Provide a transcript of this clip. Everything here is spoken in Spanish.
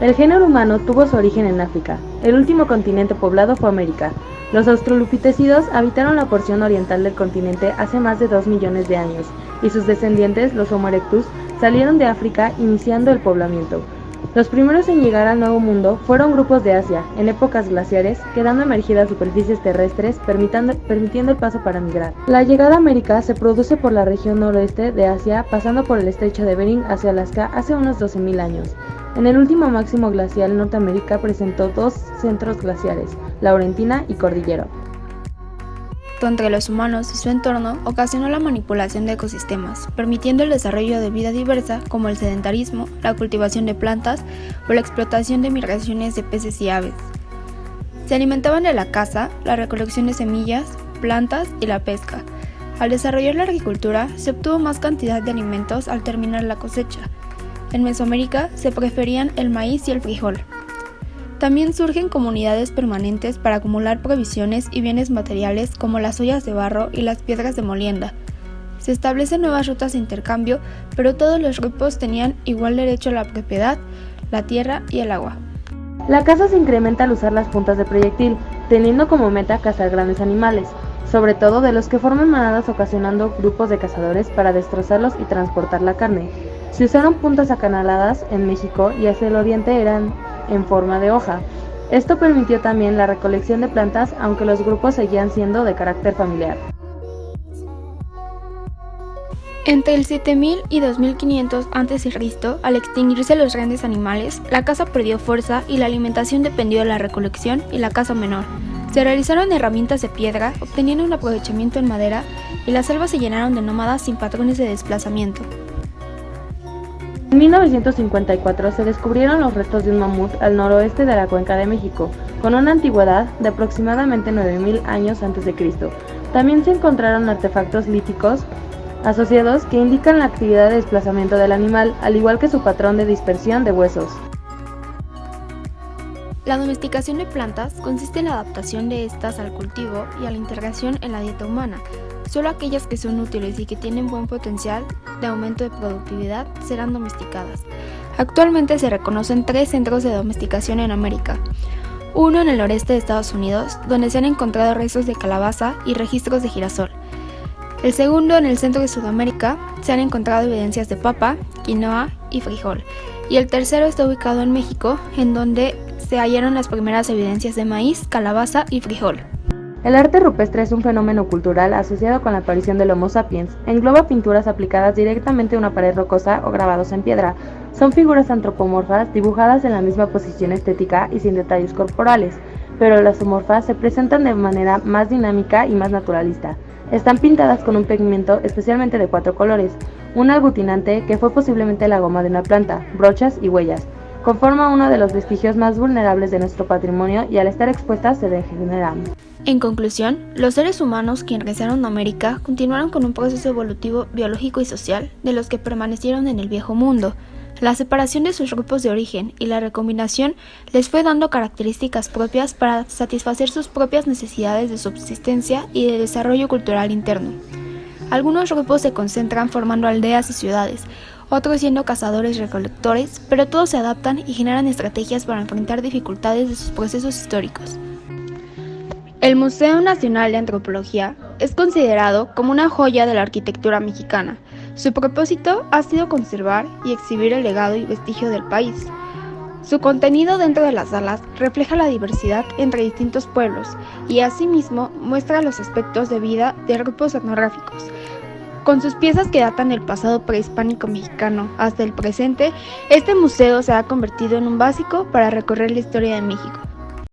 El género humano tuvo su origen en África. El último continente poblado fue América. Los australopitecidos habitaron la porción oriental del continente hace más de 2 millones de años, y sus descendientes, los Homo erectus, salieron de África iniciando el poblamiento. Los primeros en llegar al Nuevo Mundo fueron grupos de Asia, en épocas glaciares, quedando emergidas superficies terrestres, permitiendo el paso para migrar. La llegada a América se produce por la región noroeste de Asia, pasando por el estrecho de Bering hacia Alaska hace unos 12.000 años. En el último máximo glacial, Norteamérica presentó dos centros glaciares, Laurentina y Cordillero. Entre los humanos y su entorno ocasionó la manipulación de ecosistemas, permitiendo el desarrollo de vida diversa como el sedentarismo, la cultivación de plantas o la explotación de migraciones de peces y aves. Se alimentaban de la caza, la recolección de semillas, plantas y la pesca. Al desarrollar la agricultura, se obtuvo más cantidad de alimentos al terminar la cosecha. En Mesoamérica se preferían el maíz y el frijol. También surgen comunidades permanentes para acumular provisiones y bienes materiales como las ollas de barro y las piedras de molienda. Se establecen nuevas rutas de intercambio, pero todos los grupos tenían igual derecho a la propiedad, la tierra y el agua. La caza se incrementa al usar las puntas de proyectil, teniendo como meta cazar grandes animales, sobre todo de los que forman manadas, ocasionando grupos de cazadores para destrozarlos y transportar la carne. Se usaron puntas acanaladas en México y hacia el oriente eran en forma de hoja. Esto permitió también la recolección de plantas, aunque los grupos seguían siendo de carácter familiar. Entre el 7000 y 2500 a.C., al extinguirse los grandes animales, la caza perdió fuerza y la alimentación dependió de la recolección y la caza menor. Se realizaron herramientas de piedra, obteniendo un aprovechamiento en madera, y las selvas se llenaron de nómadas sin patrones de desplazamiento. En 1954 se descubrieron los restos de un mamut al noroeste de la Cuenca de México, con una antigüedad de aproximadamente 9000 años antes de Cristo. También se encontraron artefactos líticos asociados que indican la actividad de desplazamiento del animal, al igual que su patrón de dispersión de huesos. La domesticación de plantas consiste en la adaptación de estas al cultivo y a la integración en la dieta humana. Solo aquellas que son útiles y que tienen buen potencial de aumento de productividad serán domesticadas. Actualmente se reconocen 3 centros de domesticación en América. Uno en el noreste de Estados Unidos, donde se han encontrado restos de calabaza y registros de girasol. El segundo en el centro de Sudamérica, se han encontrado evidencias de papa, quinoa y frijol. Y el tercero está ubicado en México, en donde se hallaron las primeras evidencias de maíz, calabaza y frijol. El arte rupestre es un fenómeno cultural asociado con la aparición del Homo sapiens. Engloba pinturas aplicadas directamente a una pared rocosa o grabados en piedra. Son figuras antropomorfas dibujadas en la misma posición estética y sin detalles corporales, pero las zoomorfas se presentan de manera más dinámica y más naturalista. Están pintadas con un pigmento especialmente de 4 colores, un aglutinante que fue posiblemente la goma de una planta, brochas y huellas. Conforma uno de los vestigios más vulnerables de nuestro patrimonio y al estar expuestas se degeneran. En conclusión, los seres humanos que ingresaron a América continuaron con un proceso evolutivo biológico y social de los que permanecieron en el Viejo Mundo. La separación de sus grupos de origen y la recombinación les fue dando características propias para satisfacer sus propias necesidades de subsistencia y de desarrollo cultural interno. Algunos grupos se concentran formando aldeas y ciudades, otros siendo cazadores-recolectores, pero todos se adaptan y generan estrategias para enfrentar dificultades de sus procesos históricos. El Museo Nacional de Antropología es considerado como una joya de la arquitectura mexicana. Su propósito ha sido conservar y exhibir el legado y vestigio del país. Su contenido dentro de las salas refleja la diversidad entre distintos pueblos y asimismo muestra los aspectos de vida de grupos etnográficos. Con sus piezas que datan del pasado prehispánico mexicano hasta el presente, este museo se ha convertido en un básico para recorrer la historia de México.